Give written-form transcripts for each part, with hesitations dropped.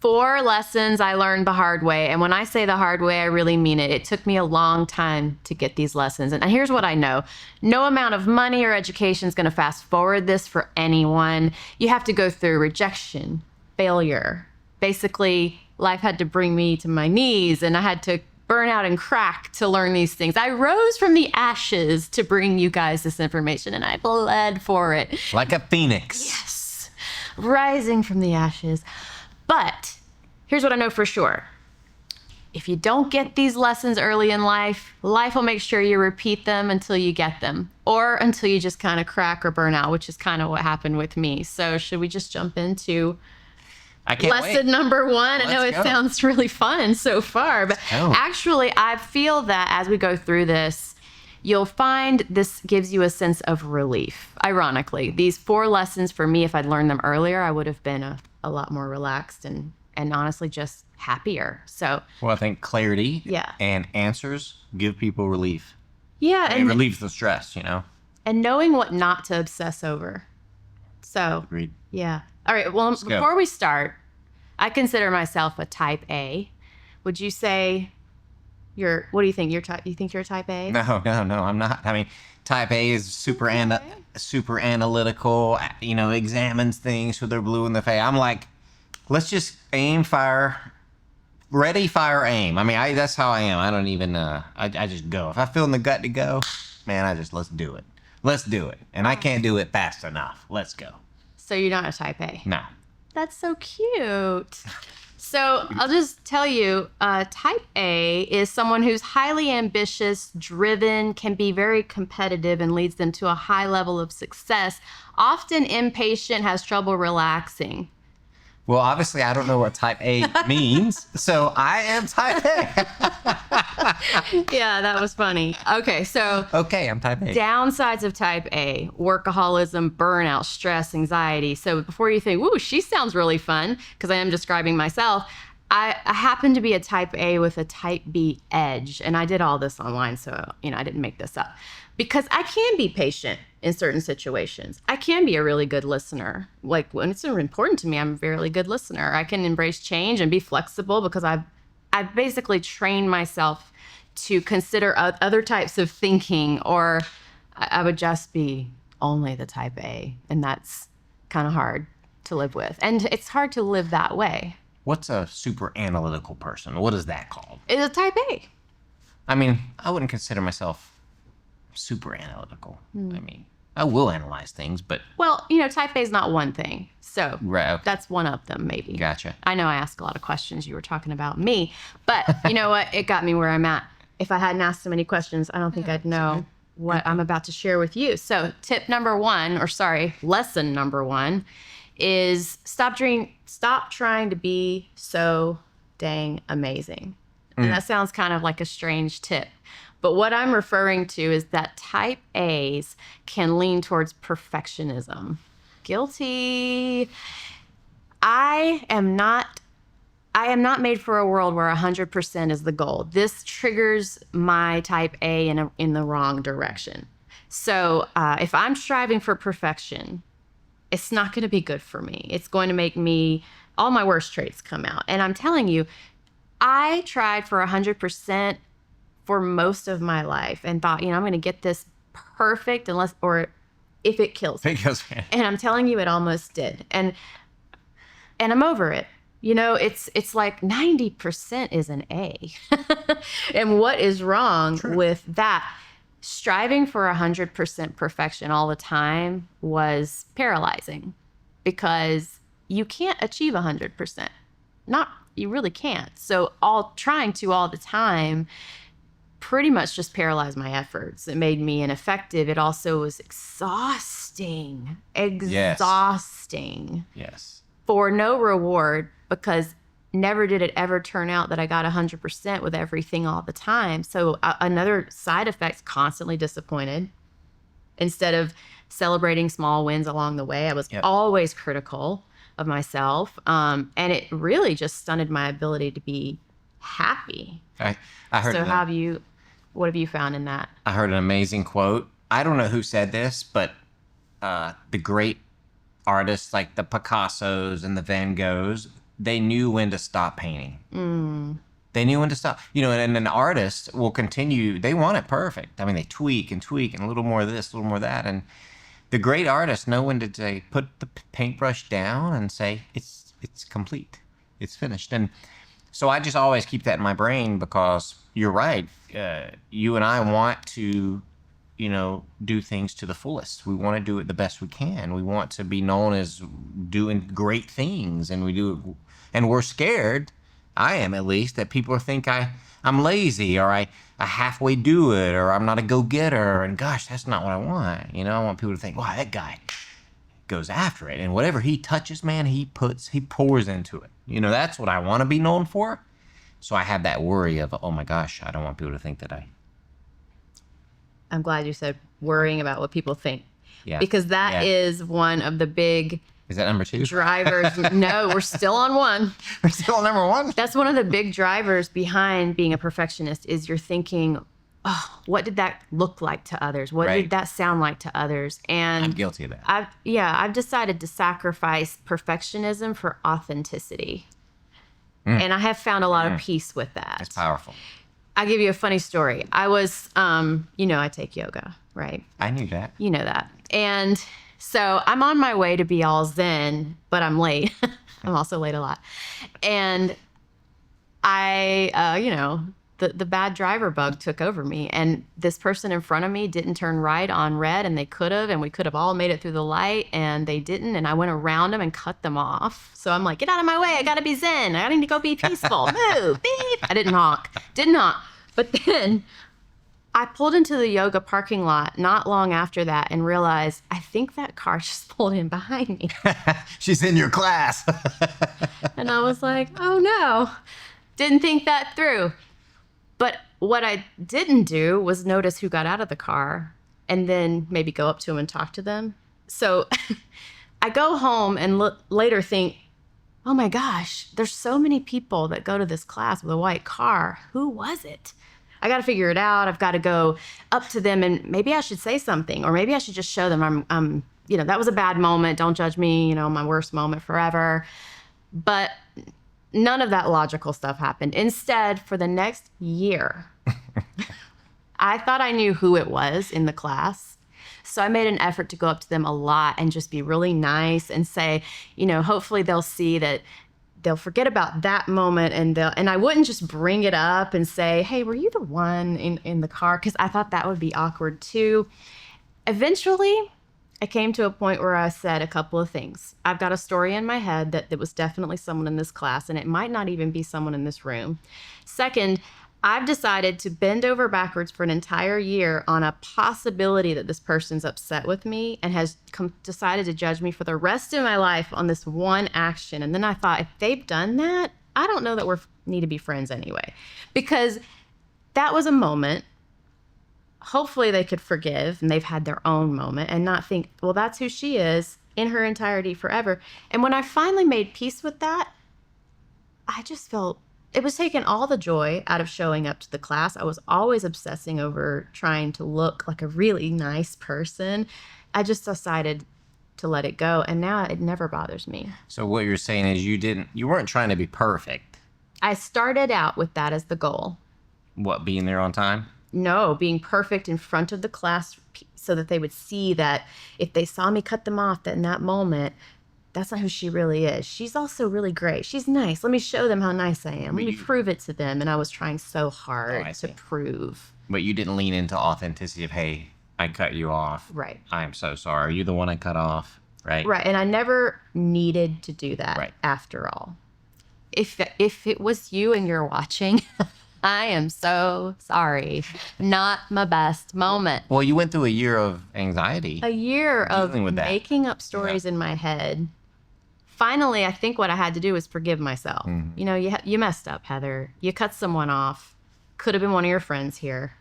4 lessons I learned the hard way. And when I say the hard way, I really mean it. It took me a long time to get these lessons. And here's what I know. No amount of money or education is going to fast forward this for anyone. You have to go through rejection, failure. Basically, life had to bring me to my knees, and I had to burn out and crack to learn these things. I rose from the ashes to bring you guys this information, and I bled for it. Like a phoenix. Yes. Rising from the ashes. But here's what I know for sure. If you don't get these lessons early in life, life will make sure you repeat them until you get them, or until you just kind of crack or burn out, which is kind of what happened with me. So should we just jump into lesson number 1? I know it sounds really fun so far, but actually I feel that as we go through this, you'll find this gives you a sense of relief. Ironically, these 4 lessons for me, if I'd learned them earlier, I would have been a lot more relaxed and honestly just happier. So, well, I think clarity and answers give people relief. Yeah. And it relieves the stress, you know? And knowing what not to obsess over. So, agreed. Yeah. All right. Well, before we start, I consider myself a type A. Would you say what do you think? You think you're a type A? No, I'm not. I mean, type A is super analytical, you know, examines things with their blue in the face. I'm like, let's just aim, fire, ready, fire, aim. I mean, that's how I am. I don't even, I just go. If I feel in the gut to go, man, let's do it. Let's do it. And I can't do it fast enough. Let's go. So you're not a type A? No. That's so cute. So I'll just tell you, type A is someone who's highly ambitious, driven, can be very competitive, and leads them to a high level of success. Often impatient, has trouble relaxing. Well, obviously, I don't know what type A means, so I am type A. Yeah, that was funny. Okay, so... Okay, I'm type A. Downsides of type A: workaholism, burnout, stress, anxiety. So before you think, ooh, she sounds really fun, because I am describing myself, I happen to be a type A with a type B edge, and I did all this online, so, you know, I didn't make this up. Because I can be patient in certain situations. I can be a really good listener. Like, when it's important to me, I'm a really good listener. I can embrace change and be flexible because I've basically trained myself to consider other types of thinking, or I would just be only the type A, and that's kind of hard to live with. And it's hard to live that way. What's a super analytical person? What is that called? It's a type A. I mean, I wouldn't consider myself super analytical. I mean, I will analyze things, but... Well, you know, type A is not one thing. So right, okay. That's one of them, maybe. Gotcha. I know I ask a lot of questions. You were talking about me. But you know what? It got me where I'm at. If I hadn't asked so many questions, I don't think I'd know what I'm about to share with you. So lesson number 1 is stop trying to be so dang amazing. And that sounds kind of like a strange tip. But what I'm referring to is that type A's can lean towards perfectionism. Guilty. I am not made for a world where 100% is the goal. This triggers my type A in the wrong direction. So if I'm striving for perfection, it's not going to be good for me. It's going to make all my worst traits come out. And I'm telling you, I tried for 100% for most of my life and thought, you know, I'm going to get this perfect if it kills me. And I'm telling you, it almost did. And I'm over it. You know, it's like 90% is an A. And what is wrong with that? Striving for 100% perfection all the time was paralyzing, because you can't achieve 100%. You really can't. So trying to all the time pretty much just paralyzed my efforts. It made me ineffective. It also was exhausting. Yes. For no reward, because never did it ever turn out that I got 100% with everything all the time. So another side effect, constantly disappointed. Instead of celebrating small wins along the way, I was always critical of myself. And it really just stunted my ability to be happy. I heard So what have you found in that? I heard an amazing quote. I don't know who said this, but the great artists like the Picassos and the Van Goghs, they knew when to stop painting. They knew when to stop. You know, and an artist will continue. They want it perfect. I mean, they tweak and a little more of this, a little more of that. And the great artists know when to say, put the paintbrush down and say, it's complete. It's finished. And so I just always keep that in my brain because you're right. You and I want to, you know, do things to the fullest. We want to do it the best we can. We want to be known as doing great things, and we're scared. I am, at least, that people think I'm lazy, or I halfway do it, or I'm not a go-getter. And gosh, that's not what I want. You know, I want people to think, wow, that guy goes after it, and whatever he touches, man, he pours into it. You know, that's what I want to be known for. So I have that worry of, oh my gosh, I don't want people to think that I'm glad you said worrying about what people think. Yeah. Because that is one of the big... Is that number 2? Drivers. No, we're still on 1. We're still on number 1? That's one of the big drivers behind being a perfectionist is you're thinking, oh, what did that look like to others? What did that sound like to others? And I'm guilty of that. I've decided to sacrifice perfectionism for authenticity. And I have found a lot of peace with that. That's powerful. I'll give you a funny story. I was, you know, I take yoga, right? I knew that. You know that. And so I'm on my way to be all zen, but I'm late. I'm also late a lot. And I, you know, the bad driver bug took over me. And this person in front of me didn't turn right on red, and they could have, and we could have all made it through the light, and they didn't. And I went around them and cut them off. So I'm like, get out of my way. I got to be zen. I need to go be peaceful. Move, beep. I didn't honk. But then I pulled into the yoga parking lot not long after that and realized, I think that car just pulled in behind me. She's in your class. And I was like, oh no, didn't think that through. But what I didn't do was notice who got out of the car and then maybe go up to them and talk to them. So I go home and later think, oh my gosh, there's so many people that go to this class with a white car. Who was it? I got to figure it out. I've got to go up to them, and maybe I should say something, or maybe I should just show them I'm, you know, that was a bad moment. Don't judge me, you know, my worst moment forever. But none of that logical stuff happened. Instead, for the next year, I thought I knew who it was in the class. So I made an effort to go up to them a lot and just be really nice and say, you know, hopefully they'll see that they'll forget about that moment, and I wouldn't just bring it up and say, hey, were you the one in the car? Because I thought that would be awkward too. Eventually, I came to a point where I said a couple of things. I've got a story in my head that there was definitely someone in this class, and it might not even be someone in this room. Second, I've decided to bend over backwards for an entire year on a possibility that this person's upset with me and has decided to judge me for the rest of my life on this one action. And then I thought, if they've done that, I don't know that we need to be friends anyway. Because that was a moment. Hopefully they could forgive, and they've had their own moment, and not think, well, that's who she is in her entirety forever. And when I finally made peace with that, I just felt it was taking all the joy out of showing up to the class. I was always obsessing over trying to look like a really nice person. I just decided to let it go, and now it never bothers me. So what you're saying is you weren't trying to be perfect. I started out with that as the goal. What, being there on time? No, being perfect in front of the class so that they would see that if they saw me cut them off that in that moment, that's not who she really is. She's also really great. She's nice. Let me show them how nice I am. Let me prove it to them. And I was trying so hard to prove. But you didn't lean into authenticity of, hey, I cut you off. Right. I am so sorry. Are you the one I cut off? Right. Right. And I never needed to do that after all. If it was you and you're watching, I am so sorry. Not my best moment. Well, you went through a year of anxiety. A year of making up stories in my head. Finally, I think what I had to do was forgive myself. Mm-hmm. You know, you messed up, Heather. You cut someone off. Could have been one of your friends here.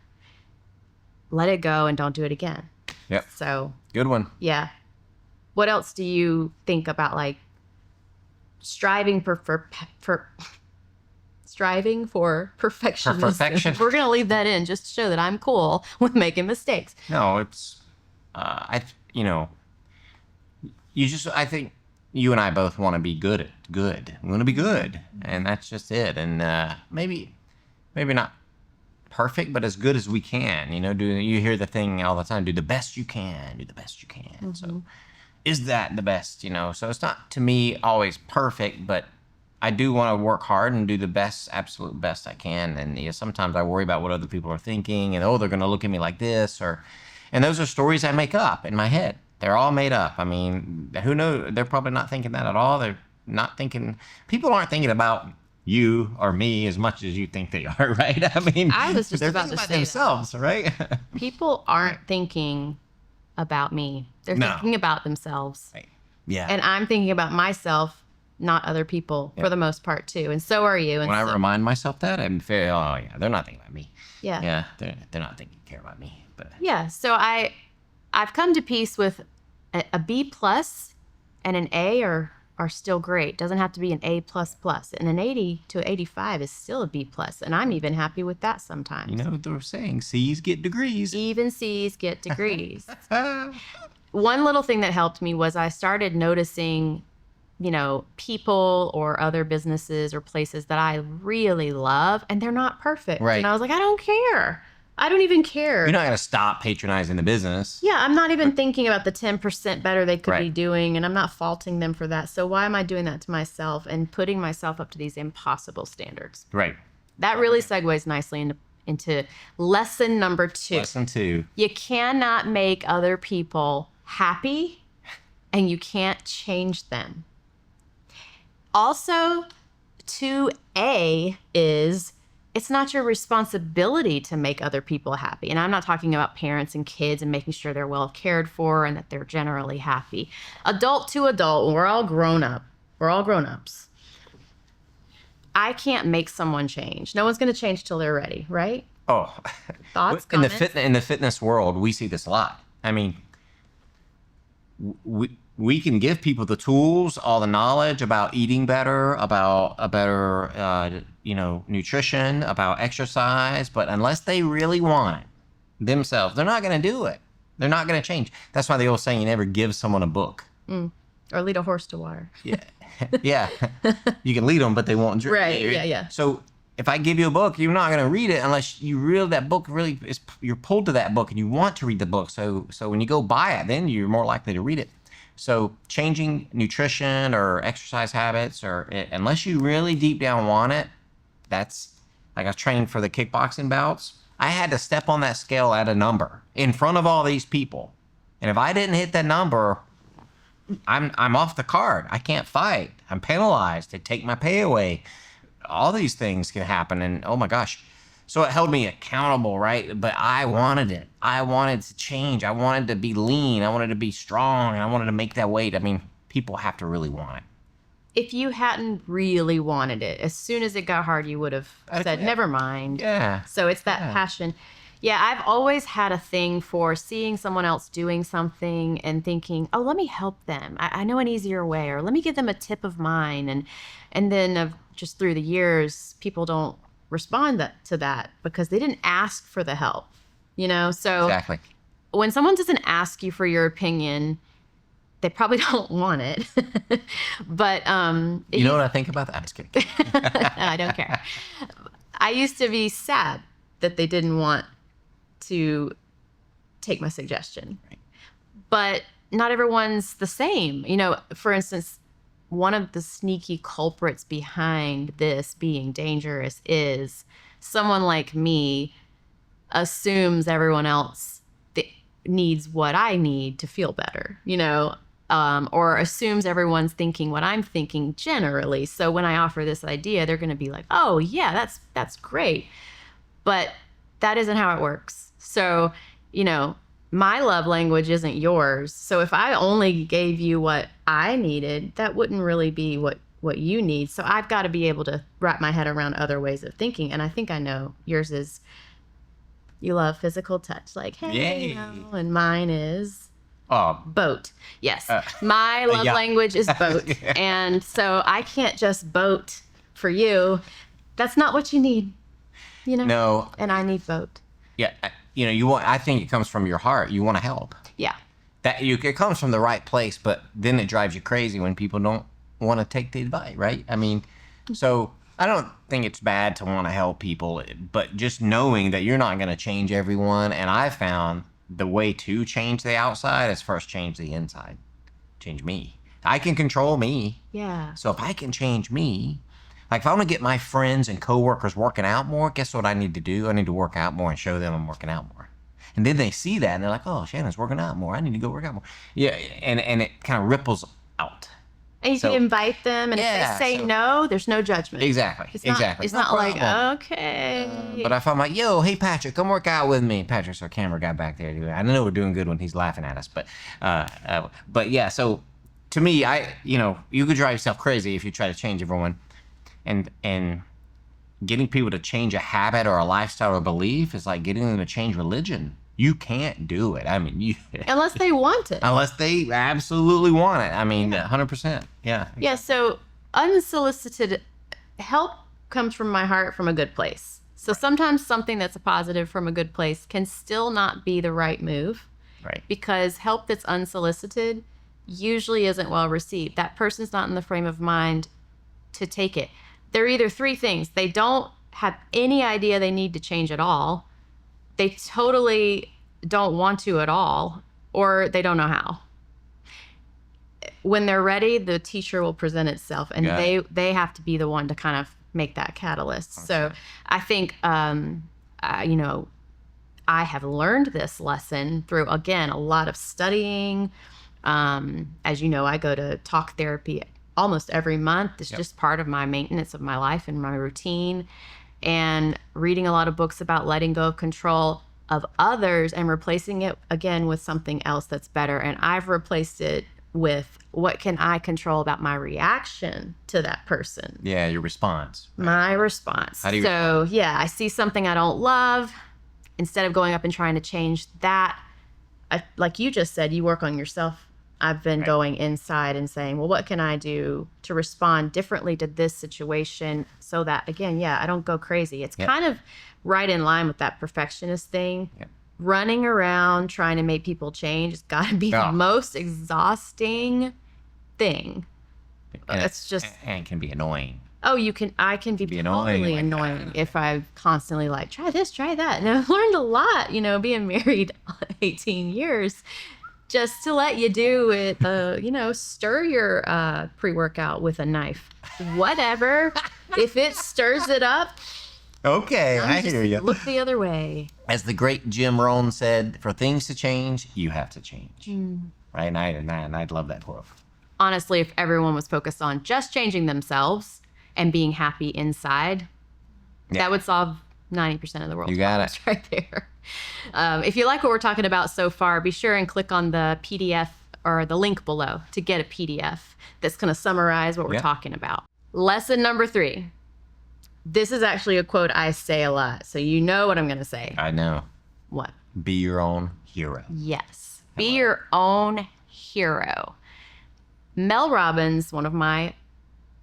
Let it go and don't do it again. Yep. So. Good one. Yeah. What else do you think about, like, striving for perfectionism? For perfection. We're going to leave that in just to show that I'm cool with making mistakes. No, it's, I think you and I both want to be good. We want to be good, and that's just it. And maybe not perfect, but as good as we can. You hear the thing all the time: do the best you can. Do the best you can. Mm-hmm. So, is that the best? So it's not to me always perfect, but I do want to work hard and do the absolute best I can. And sometimes I worry about what other people are thinking, and they're going to look at me like this, and those are stories I make up in my head. They're all made up. I mean, who knows? They're probably not thinking that at all. They're not thinking. People aren't thinking about you or me as much as you think they are, right? I mean, I was just they're about to thinking say themselves, right? People aren't thinking about me. They're thinking about themselves. Right. Yeah. And I'm thinking about myself, not other people, for the most part too. And so are you. And when I remind myself that, I'm fair. Oh yeah, they're not thinking about me. Yeah. Yeah, they're not thinking care about me. But yeah, so I've come to peace with a B plus and an A are still great. Doesn't have to be an A plus plus. And an 80 to 85 is still a B plus. And I'm even happy with that sometimes. They're saying C's get degrees. Even C's get degrees. One little thing that helped me was I started noticing, people or other businesses or places that I really love, and they're not perfect. Right. And I was like, I don't care. I don't even care. You're not going to stop patronizing the business. Yeah, I'm not even thinking about the 10% better they could be doing, and I'm not faulting them for that. So why am I doing that to myself and putting myself up to these impossible standards? Right. That really segues nicely into lesson number 2. Lesson 2. You cannot make other people happy, and you can't change them. Also, 2A is it's not your responsibility to make other people happy. And I'm not talking about parents and kids and making sure they're well cared for and that they're generally happy. Adult to adult, we're all grown up. We're all grown ups. I can't make someone change. No one's going to change till they're ready, right? Oh, Thoughts, in comments? the fitness world, we see this a lot. I mean, we can give people the tools, all the knowledge about eating better, about a better, nutrition, about exercise, but unless they really want it themselves, they're not going to do it. They're not going to change. That's why the old saying, you never give someone a book. Or lead a horse to water. Yeah. Yeah. You can lead them, but they won't drink. Right. Yeah. So if I give you a book, you're not going to read it unless you really, that book really is, you're pulled to that book and you want to read the book. So when you go buy it, then you're more likely to read it. So changing nutrition or exercise habits, unless you really deep down want it, that's like I was training for the kickboxing bouts. I had to step on that scale at a number in front of all these people. And if I didn't hit that number, I'm off the card. I can't fight. I'm penalized. They take my pay away. All these things can happen. And oh my gosh. So it held me accountable, right? But I wanted it. I wanted to change. I wanted to be lean. I wanted to be strong. And I wanted to make that weight. I mean, people have to really want it. If you hadn't really wanted it, as soon as it got hard, you would have said, never mind. Yeah. So it's that passion. Yeah, I've always had a thing for seeing someone else doing something and thinking, oh, let me help them. I know an easier way, or let me give them a tip of mine. And then just through the years, people don't respond to that because they didn't ask for the help, So exactly. When someone doesn't ask you for your opinion, they probably don't want it. But you know what I think about that? I'm just kidding. I don't care. I used to be sad that they didn't want to take my suggestion. Right. But not everyone's the same. For instance, one of the sneaky culprits behind this being dangerous is someone like me assumes everyone else needs what I need to feel better, or assumes everyone's thinking what I'm thinking generally. So when I offer this idea, they're going to be like, oh yeah, that's great. But that isn't how it works. So, my love language isn't yours. So if I only gave you what I needed, that wouldn't really be what you need. So I've got to be able to wrap my head around other ways of thinking. And I think I know yours is you love physical touch, like, hey, and mine is boat. Yes. My love language is boat. Yeah. And so I can't just boat for you. That's not what you need, No. And I need boat. Yeah. I think it comes from your heart. You want to help. Yeah. it comes from the right place, but then it drives you crazy when people don't want to take the advice, right? I mean, so I don't think it's bad to want to help people, but just knowing that you're not going to change everyone. And I found the way to change the outside is first change the inside. Change me. I can control me. Yeah. So if I can change me, like if I want to get my friends and coworkers working out more, guess what I need to do? I need to work out more and show them I'm working out more. And then they see that and they're like, oh, Shannon's working out more. I need to go work out more. Yeah, and it kind of ripples out. And you can invite them, and if they say no, there's no judgment. Exactly. It's not like, okay. But if I'm like, yo, hey, Patrick, come work out with me. Patrick's our camera guy back there. I know we're doing good when he's laughing at us. But yeah, so to me, you could drive yourself crazy if you try to change everyone. And getting people to change a habit or a lifestyle or belief is like getting them to change religion. You can't do it. I mean, unless they want it. Unless they absolutely want it. I mean, 100%. Yeah. Yeah. So unsolicited help comes from my heart from a good place. So sometimes something that's a positive from a good place can still not be the right move. Right. Because help that's unsolicited usually isn't well received. That person's not in the frame of mind to take it. They're either three things. They don't have any idea they need to change at all. They totally don't want to at all, or they don't know how. When they're ready, the teacher will present itself, and they have to be the one to kind of make that catalyst. Okay. So I think, I have learned this lesson through, again, a lot of studying. As you know, I go to talk therapy almost every month. It's just part of my maintenance of my life and my routine. And reading a lot of books about letting go of control of others and replacing it again with something else that's better. And I've replaced it with what can I control about my reaction to that person? Yeah, your response. Right? My response. How do you respond? I see something I don't love. Instead of going up and trying to change that, like you just said, you work on yourself. I've been going inside and saying, well, what can I do to respond differently to this situation so that, again, I don't go crazy. It's kind of right in line with that perfectionist thing. Yep. Running around trying to make people change has got to be the most exhausting thing. And it's just... And it can be annoying. Oh, I can be totally annoying if I constantly like, try this, try that. And I've learned a lot, being married 18 years. Just to let you do it, stir your pre-workout with a knife. Whatever. If it stirs it up. Okay, I hear you. Look the other way. As the great Jim Rohn said, for things to change, you have to change. Right? And I'd love that quote. Honestly, if everyone was focused on just changing themselves and being happy inside, that would solve 90% of the world's problems right there. If you like what we're talking about so far, be sure and click on the PDF or the link below to get a PDF that's going to summarize what we're talking about. Lesson number 3. This is actually a quote I say a lot, so you know what I'm going to say. I know. What? Be your own hero. Yes. Be your own hero. Mel Robbins, one of my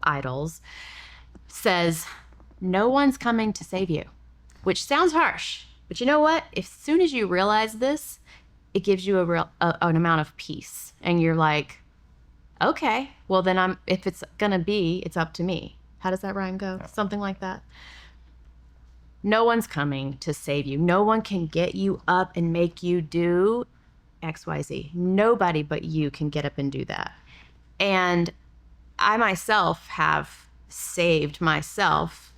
idols, says, no one's coming to save you, which sounds harsh. But you know what? As soon as you realize this, it gives you an amount of peace. And you're like, okay, well then if it's going to be, it's up to me. How does that rhyme go? Something like that. No one's coming to save you. No one can get you up and make you do XYZ. Nobody but you can get up and do that. And I myself have saved myself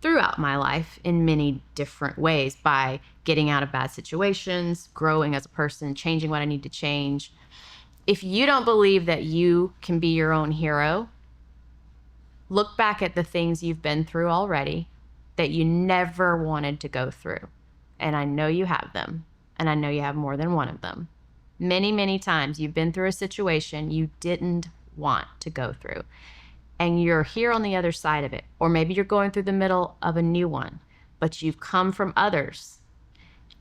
throughout my life in many different ways by getting out of bad situations, growing as a person, changing what I need to change. If you don't believe that you can be your own hero, look back at the things you've been through already that you never wanted to go through. And I know you have them. And I know you have more than one of them. Many, many times you've been through a situation you didn't want to go through. And you're here on the other side of it. Or maybe you're going through the middle of a new one, but you've come from others.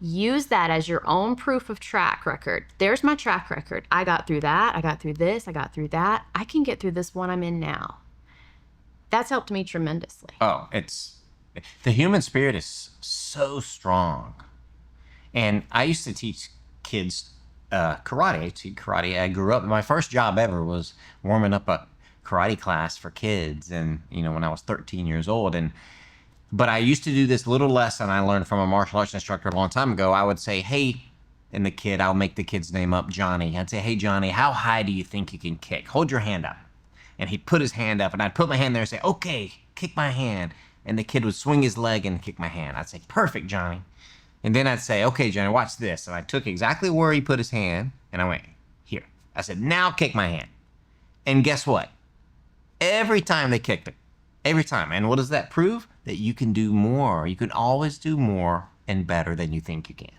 Use that as your own proof of track record. There's my track record. I got through that. I got through this. I got through that. I can get through this one I'm in now. That's helped me tremendously. Oh, the human spirit is so strong. And I used to teach kids karate. I used to karate. I grew up. My first job ever was warming up a karate class for kids, and when I was 13 years old. But I used to do this little lesson I learned from a martial arts instructor a long time ago. I would say, "Hey," and I'll make the kid's name up, Johnny. I'd say, "Hey, Johnny, how high do you think you can kick? Hold your hand up." And he'd put his hand up, and I'd put my hand there and say, "Okay, kick my hand." And the kid would swing his leg and kick my hand. I'd say, "Perfect, Johnny." And then I'd say, "Okay, Johnny, watch this." And I took exactly where he put his hand, and I went, "Here." I said, "Now kick my hand." And guess what? Every time they kicked it. Every time. And what does that prove? That you can do more. You can always do more and better than you think you can.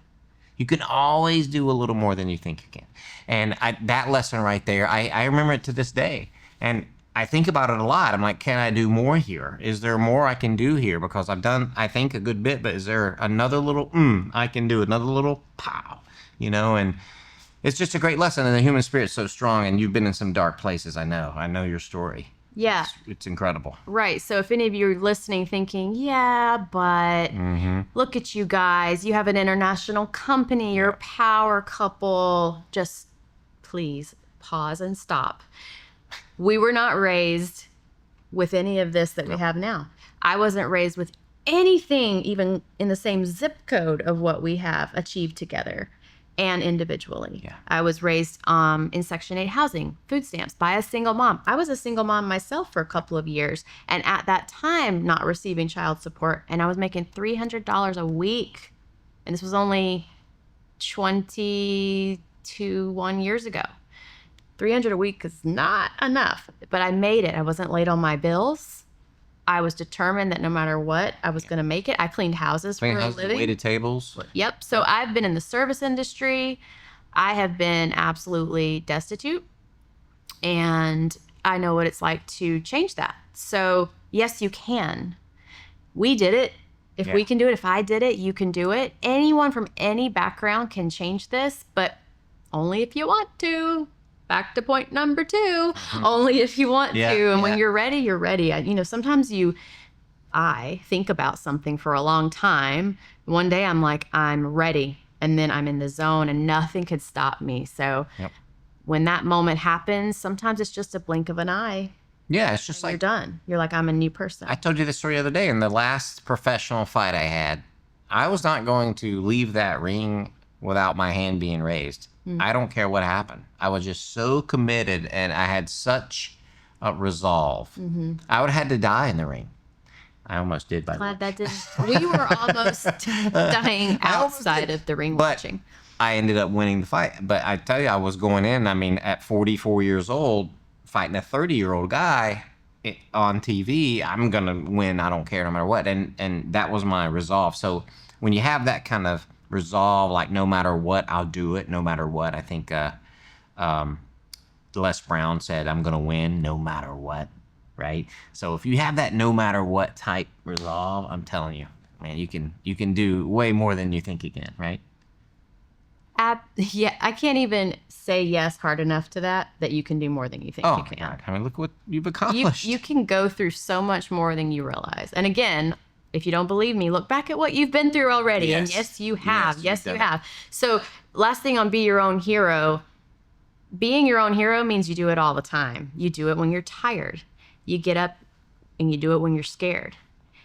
You can always do a little more than you think you can. And that lesson right there, I remember it to this day. And I think about it a lot. I'm like, can I do more here? Is there more I can do here? Because I've done, I think, a good bit, but is there another little I can do, another little pow, and it's just a great lesson. And the human spirit's so strong, and you've been in some dark places. I know your story. Yeah. It's incredible. Right. So if any of you are listening thinking, yeah, but look at you guys, you have an international company, you're a power couple, just please pause and stop. We were not raised with any of this that we have now. I wasn't raised with anything even in the same zip code of what we have achieved together and individually. Yeah. I was raised in Section 8 housing, food stamps, by a single mom. I was a single mom myself for a couple of years, and at that time not receiving child support, and I was making $300 a week. And this was only 1 years ago. 300 a week is not enough, but I made it. I wasn't late on my bills. I was determined that no matter what, I was going to make it. I cleaned houses for a living. Waited tables. Yep. So I've been in the service industry. I have been absolutely destitute, and I know what it's like to change that. So yes, you can. We did it. If we can do it, if I did it, you can do it. Anyone from any background can change this, but only if you want to. Back to point number 2, only if you want to. And when you're ready, you're ready. Sometimes I think about something for a long time. One day I'm like, I'm ready. And then I'm in the zone and nothing could stop me. So when that moment happens, sometimes it's just a blink of an eye. Yeah, it's just like you're done. You're like, I'm a new person. I told you this story the other day. In the last professional fight I had, I was not going to leave that ring without my hand being raised. I don't care what happened. I was just so committed, and I had such a resolve. I would have had to die in the ring. I almost did, by the way. Glad that didn't. We were almost dying outside of the ring watching. I ended up winning the fight. But I tell you, I was going in, at 44 years old, fighting a 30-year-old guy on TV. I'm going to win. I don't care no matter what. And that was my resolve. So when you have that kind of resolve, like no matter what, I'll do it no matter what. I think Les Brown said, I'm gonna win no matter what, right? So if you have that no matter what type resolve, I'm telling you, man, you can do way more than you think you can, right? Yeah, I can't even say yes hard enough to that you can do more than you think you can. God. Look what you've accomplished. You can go through so much more than you realize. And again, if you don't believe me, look back at what you've been through already. Yes. And yes, you have. Yes, you have. So last thing on be your own hero. Being your own hero means you do it all the time. You do it when you're tired. You get up and you do it when you're scared.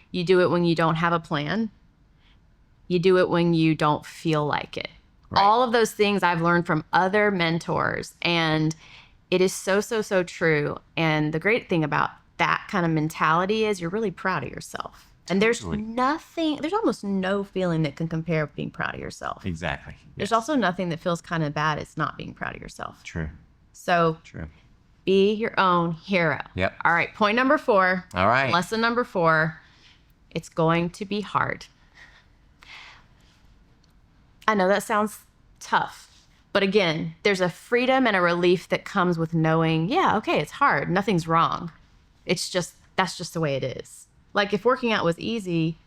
You do it when you don't have a plan. You do it when you don't feel like it. Right. All of those things I've learned from other mentors. And it is so, so, so true. And the great thing about that kind of mentality is you're really proud of yourself. And there's almost no feeling that can compare with being proud of yourself. Exactly. Yes. There's also nothing that feels kind of bad as not being proud of yourself. True. So be your own hero. Yep. All right. Point number 4. All right. Lesson number 4. It's going to be hard. I know that sounds tough. But again, there's a freedom and a relief that comes with knowing, okay, it's hard. Nothing's wrong. That's just the way it is. Like if working out was easy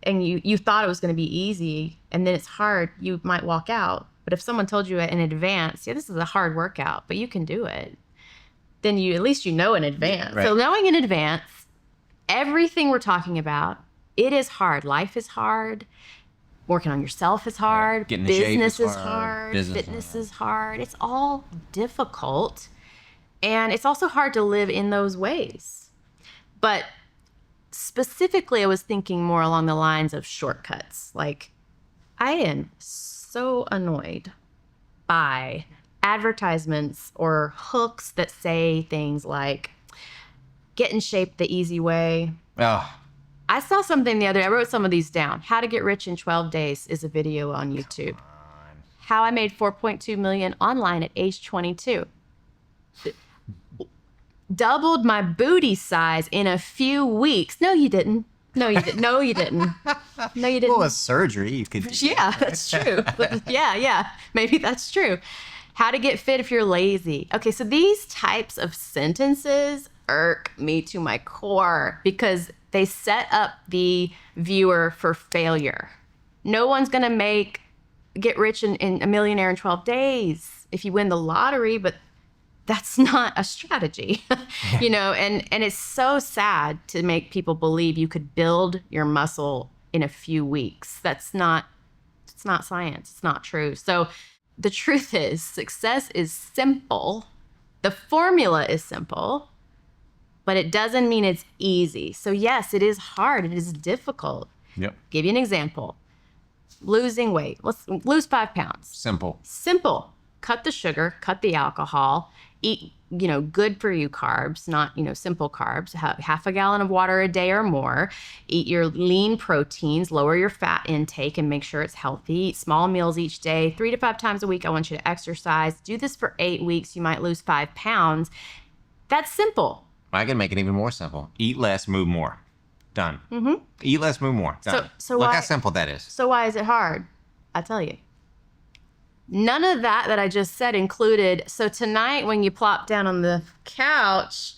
and you thought it was going to be easy and then it's hard, you might walk out. But if someone told you in advance, this is a hard workout, but you can do it, then at least you know in advance. Right. So knowing in advance, everything we're talking about, it is hard. Life is hard. Working on yourself is hard. Getting in shape Business is is hard. Business Fitness is hard. It's all difficult. And it's also hard to live in those ways. But specifically, I was thinking more along the lines of shortcuts. Like, I am so annoyed by advertisements or hooks that say things like, get in shape the easy way. Oh, I saw something the other day. I wrote some of these down. How to get rich in 12 days is a video on YouTube. How I made 4.2 million online at age 22. Doubled my booty size in a few weeks. No, you didn't. No, you didn't. No, you didn't. No, you didn't. well, a surgery you could do. Yeah, that's true. Yeah. Maybe that's true. How to get fit if you're lazy. Okay, so these types of sentences irk me to my core because they set up the viewer for failure. No one's going to get rich in a millionaire in 12 days if you win the lottery, but that's not a strategy, you know, and it's so sad to make people believe you could build your muscle in a few weeks. It's not science. It's not true. So the truth is success is simple. The formula is simple, but it doesn't mean it's easy. So yes, it is hard. It is difficult. Yep. Give you an example. Losing weight. Let's lose 5 pounds. Simple. Cut the sugar, cut the alcohol, eat, good for you carbs, not, simple carbs, half a gallon of water a day or more, eat your lean proteins, lower your fat intake and make sure it's healthy, eat small meals each day, 3 to 5 times a week. I want you to exercise, do this for 8 weeks. You might lose 5 pounds. That's simple. I can make it even more simple. Eat less, move more. Done. Mm-hmm. Eat less, move more. Done. So Look how simple that is. So why is it hard? I tell you. None of that I just said included. So tonight when you plop down on the couch,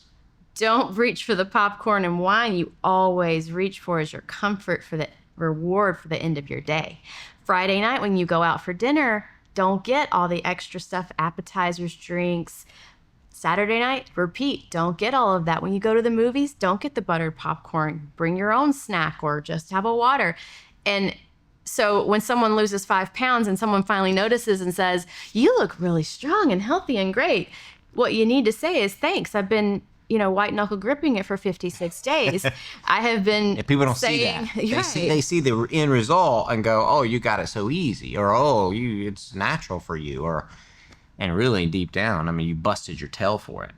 don't reach for the popcorn and wine. You always reach for is your comfort, for the reward for the end of your day. Friday night when you go out for dinner, don't get all the extra stuff, appetizers, drinks. Saturday night, repeat. Don't get all of that. When you go to the movies, don't get the buttered popcorn. Bring your own snack or just have a water. And so when someone loses 5 pounds and someone finally notices and says, you look really strong and healthy and great, what you need to say is, thanks. I've been, white knuckle gripping it for 56 days. I have been If people don't saying, see that. They see the end result and go, oh, you got it so easy. Or, oh, it's natural for you. And really deep down, you busted your tail for it.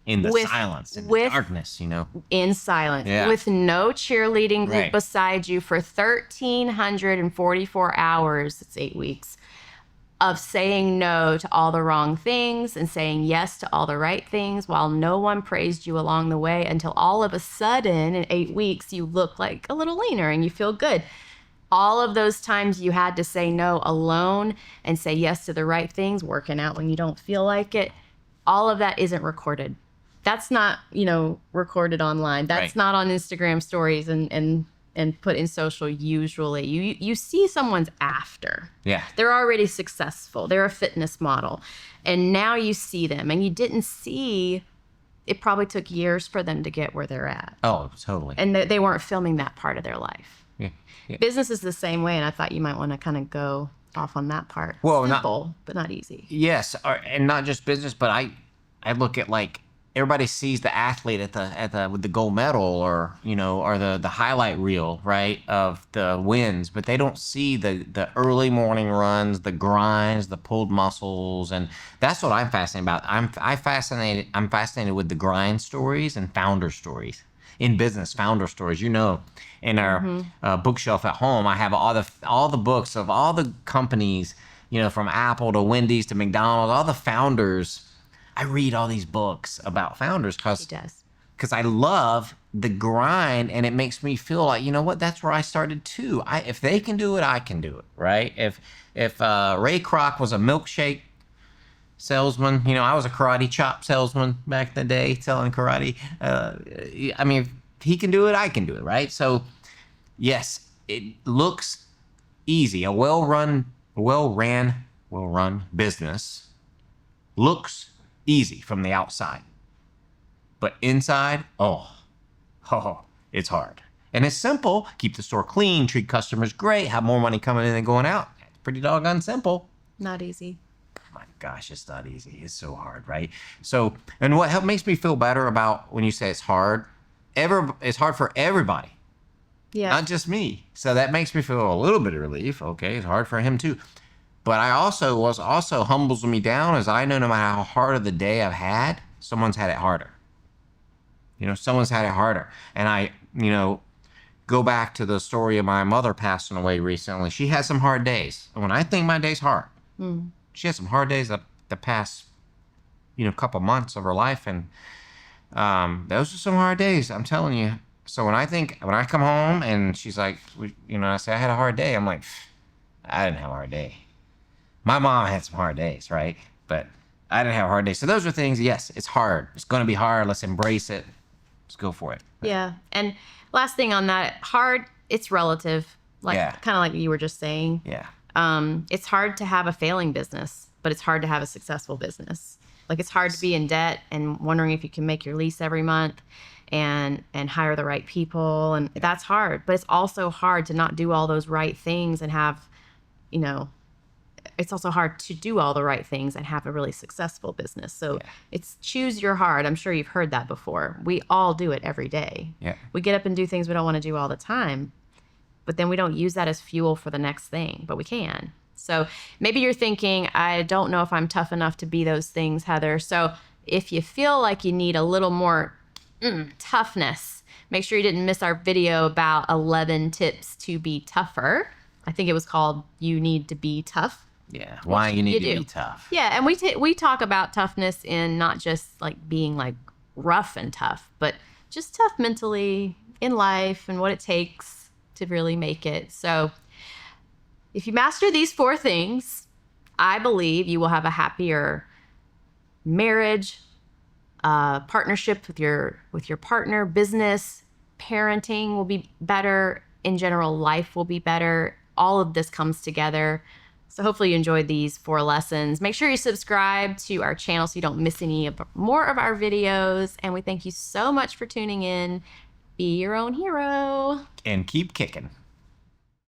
In the silence, in the darkness, In silence, yeah. With no cheerleading group Right. beside you for 1,344 hours, it's 8 weeks, of saying no to all the wrong things and saying yes to all the right things while no one praised you along the way until all of a sudden in 8 weeks, you look like a little leaner and you feel good. All of those times you had to say no alone and say yes to the right things, working out when you don't feel like it, all of that isn't recorded. That's not, recorded online. That's Right. not on Instagram stories and put in social usually. You see someone's after. Yeah. They're already successful. They're a fitness model. And now you see them and you didn't see, it probably took years for them to get where they're at. Oh, totally. And they weren't filming that part of their life. Yeah. Yeah. Business is the same way, and I thought you might want to kind of go off on that part. Well, simple, but not easy. Yes, and not just business, but I look at everybody sees the athlete at the with the gold medal or the highlight reel, right, of the wins, but they don't see the early morning runs, the grinds, the pulled muscles, and that's what I'm fascinated about. I'm fascinated with the grind stories and founder stories. In business, founder stories. In our bookshelf at home, I have all the books of all the companies, from Apple to Wendy's to McDonald's, all the founders. I read all these books about founders because I love the grind, and it makes me feel like, what, that's where I started too. If they can do it, I can do it, right? If Ray Kroc was a milkshake salesman, I was a karate chop salesman back in the day selling karate. If he can do it, I can do it, right? So yes, it looks easy. A well-run business looks easy from the outside, but inside, it's hard. And it's simple. Keep the store clean, treat customers great, have more money coming in than going out. It's pretty doggone simple. Not easy. My gosh, it's not easy. It's so hard, right? So, and what makes me feel better about when you say it's hard, it's hard for everybody, Yeah. not just me. So that makes me feel a little bit of relief. Okay, it's hard for him too. But I also humbles me down as I know no matter how hard of the day I've had, someone's had it harder. Someone's had it harder. And I, go back to the story of my mother passing away recently. She had some hard days. And when I think my day's hard, she had some hard days the past, couple months of her life. And those are some hard days, I'm telling you. So when I come home and she's like, I say I had a hard day, I'm like, I didn't have a hard day. My mom had some hard days, right? But I didn't have a hard day. So those are things, yes, it's hard. It's going to be hard. Let's embrace it. Let's go for it. Yeah. And last thing on that, hard, it's relative. Kind of like you were just saying. Yeah. It's hard to have a failing business, but it's hard to have a successful business. Like it's hard to be in debt and wondering if you can make your lease every month and hire the right people. And that's hard. But it's also hard to not do all those right things and have, it's also hard to do all the right things and have a really successful business. So it's choose your hard. I'm sure you've heard that before. We all do it every day. Yeah. We get up and do things we don't want to do all the time, but then we don't use that as fuel for the next thing, but we can. So maybe you're thinking, I don't know if I'm tough enough to be those things, Heather. So if you feel like you need a little more toughness, make sure you didn't miss our video about 11 tips to be tougher. I think it was called You Need to Be Tough. Yeah, why you need to be tough. Yeah, and we talk about toughness in not just like being like rough and tough, but just tough mentally in life and what it takes to really make it. So if you master these 4 things, I believe you will have a happier marriage, partnership with your partner, business, parenting will be better. In general, life will be better. All of this comes together. So hopefully you enjoyed these 4 lessons. Make sure you subscribe to our channel so you don't miss any more of our videos. And we thank you so much for tuning in. Be your own hero. And keep kicking.